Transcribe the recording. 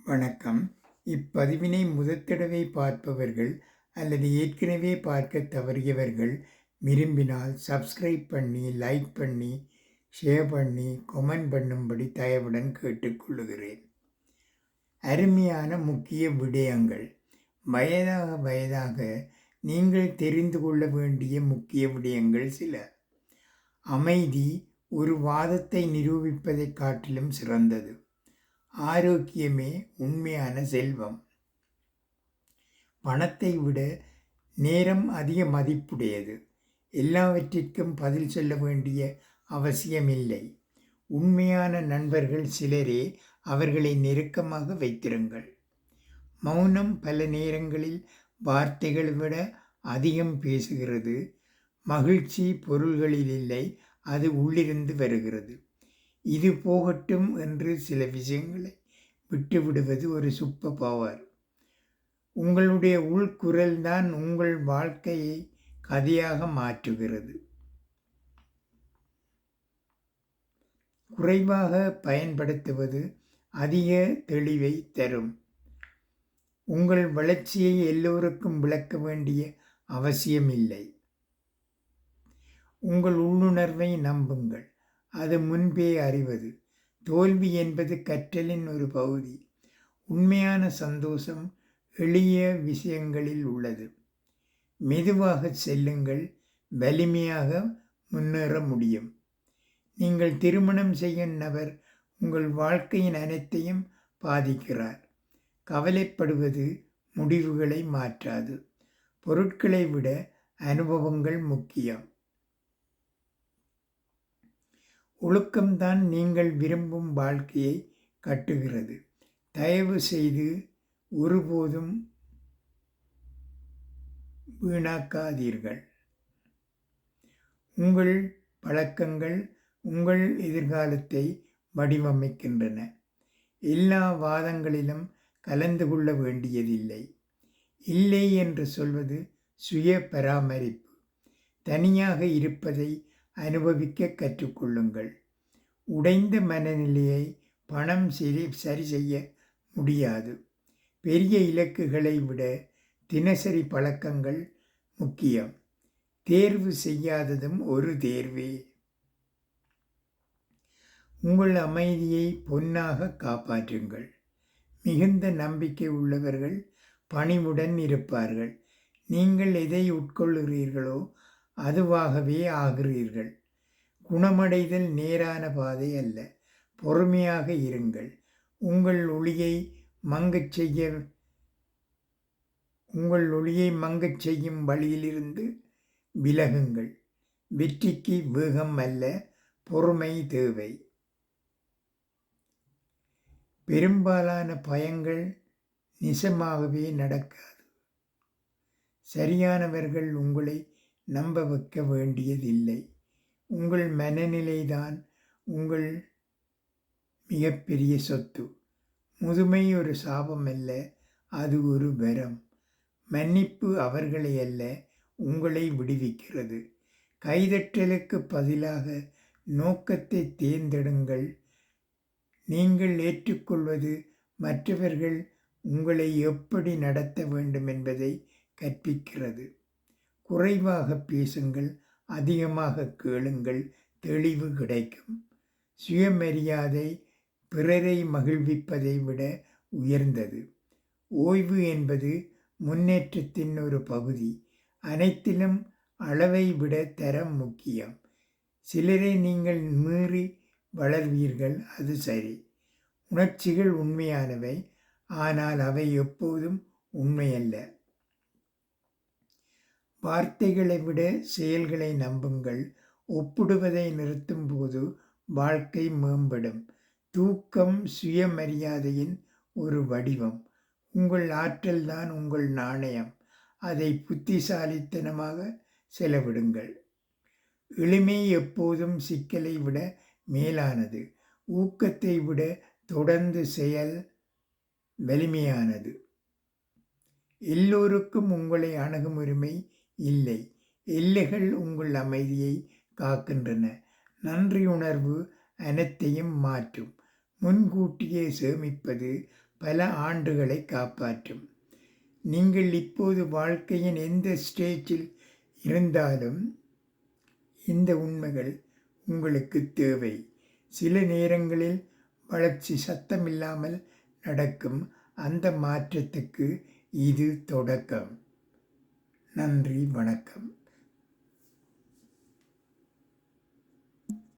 வணக்கம். இப்பதிவினை முதற்தடவை பார்ப்பவர்கள் அல்லது ஏற்கனவே பார்க்க தவறியவர்கள் விரும்பினால் சப்ஸ்கிரைப் பண்ணி, லைக் பண்ணி, ஷேர் பண்ணி, கமெண்ட் பண்ணும்படி தயவுடன் கேட்டுக்கொள்ளுகிறேன். அருமையான முக்கிய விடயங்கள். வயதாக வயதாக நீங்கள் தெரிந்து கொள்ள வேண்டிய முக்கிய விடயங்கள் சில. அமைதி ஒரு வாதத்தை நிரூபிப்பதைக் காட்டிலும் சிறந்தது. ஆரோக்கியமே உண்மையான செல்வம். பணத்தை விட நேரம் அதிக மதிப்புடையது. எல்லாவற்றிற்கும் பதில் சொல்ல வேண்டிய அவசியமில்லை. உண்மையான நண்பர்கள் சிலரே, அவர்களை நெருக்கமாக வைத்திருங்கள். மௌனம் பல நேரங்களில் வார்த்தைகளை விட அதிகம் பேசுகிறது. மகிழ்ச்சி பொருள்களில் இல்லை, அது உள்ளிருந்து வருகிறது. இது போகட்டும் என்று சில விஷயங்களை விட்டுவிடுவது ஒரு சூப்பர் பவர். உங்களுடைய உள்குரல் தான் உங்கள் வாழ்க்கையை கதையாக மாற்றுகிறது. குறைவாக பயன்படுத்துவது அதிக தெளிவை தரும். உங்கள் வளர்ச்சியை எல்லோருக்கும் விளக்க வேண்டிய அவசியமில்லை. உங்கள் உள்ளுணர்வை நம்புங்கள், அது முன்பே அறிவது. தோல்வி என்பது கற்றலின் ஒரு பகுதி. உண்மையான சந்தோஷம் எளிய விஷயங்களில் உள்ளது. மெதுவாக செல்லுங்கள், வலிமையாக முன்னேற முடியும். நீங்கள் திருமணம் செய்யும் நபர் உங்கள் வாழ்க்கையின் அனைத்தையும் பாதிக்கிறார். கவலைப்படுவது முடிவுகளை மாற்றாது. பொருட்களை விட அனுபவங்கள் முக்கியம். ஒழுக்கம்தான் நீங்கள் விரும்பும் வாழ்க்கையை கட்டுகிறது. தயவு செய்து ஒருபோதும் வீணாக்காதீர்கள். உங்கள் பழக்கங்கள் உங்கள் எதிர்காலத்தை வடிவமைக்கின்றன. எல்லா வாதங்களிலும் கலந்து கொள்ள வேண்டியதில்லை. இல்லை என்று சொல்வது சுய பராமரிப்பு. தனியாக இருப்பதை அனுபவிக்க கற்றுக்கொள்ளுங்கள். உடைந்த மனநிலையை பணம் சரி செய்ய முடியாது. பெரிய இலக்குகளை விட தினசரி பழக்கங்கள் முக்கியம். தேர்வு செய்யாததும் ஒரு தேர்வே. உங்கள் அமைதியை பொன்னாக காப்பாற்றுங்கள். மிகுந்த நம்பிக்கை உள்ளவர்கள் பணிவுடன் இருப்பார்கள். நீங்கள் எதை உட்கொள்கிறீர்களோ அதுவாகவே ஆகிறீர்கள். குணமடைதல் நேரான பாதை அல்ல. பொறுமையாக இருங்கள். உங்கள் ஒளியை மங்கச் செய்யும் வழியிலிருந்து விலகுங்கள். வெற்றிக்கு வேகம் அல்ல, பொறுமை தேவை. பெரும்பாலான பயங்கள் நிஜமாகவே நடக்காது. சரியானவர்கள் உங்களை நம்ப வைக்க வேண்டியதில்லை. உங்கள் மனநிலைதான் உங்கள் மிகப்பெரிய சொத்து. முதுமை ஒரு சாபம் அல்ல, அது ஒரு வரம். மன்னிப்பு அவர்களை அல்ல, உங்களை விடுவிக்கிறது. கைதட்டலுக்கு பதிலாக நோக்கத்தை தேர்ந்தெடுங்கள். நீங்கள் ஏற்றுக்கொள்வது மற்றவர்கள் உங்களை எப்படி நடத்த வேண்டும் என்பதை கற்பிக்கிறது. குறைவாக பேசுங்கள், அதிகமாக கேளுங்கள், தெளிவு கிடைக்கும். சுயமரியாதை பிறரை மகிழ்விப்பதை விட உயர்ந்தது. ஓய்வு என்பது முன்னேற்றத்தின் ஒரு பகுதி. அனைத்திலும் அளவை விட தரம் முக்கியம். சிலரை நீங்கள் மீறி வளர்வீர்கள், அது சரி. உணர்ச்சிகள் உண்மையானவை, ஆனால் அவை எப்போதும் உண்மையல்ல. வார்த்தைகளை விட செயல்களை நம்புங்கள். ஒப்பிடுவதை நிறுத்தும் போது வாழ்க்கை மேம்படும். தூக்கம் சுயமரியாதையின் ஒரு வடிவம். உங்கள் ஆற்றல் தான் உங்கள் நாணயம். அதை புத்திசாலித்தனமாக செலவிடுங்கள். எளிமை எப்போதும் சிக்கலை விட மேலானது. ஊக்கத்தை விட தொடர்ந்து செயல் வலிமையானது. எல்லோருக்கும் உங்களை அணுகும் உரிமை இல்லை. எல்லைகள் உங்கள் அமைதியை காக்கின்றன. நன்றியுணர்வு அனைத்தையும் மாற்றும். முன்கூட்டியே சேமிப்பது பல ஆண்டுகளை காப்பாற்றும். நீங்கள் இப்போது வாழ்க்கையின் எந்த ஸ்டேஜில் இருந்தாலும் இந்த உண்மைகள் உங்களுக்கு தேவை. சில நேரங்களில் வளர்ச்சி சத்தமில்லாமல் நடக்கும். அந்த மாற்றத்துக்கு இது தொடக்கம். நன்றி, வணக்கம்.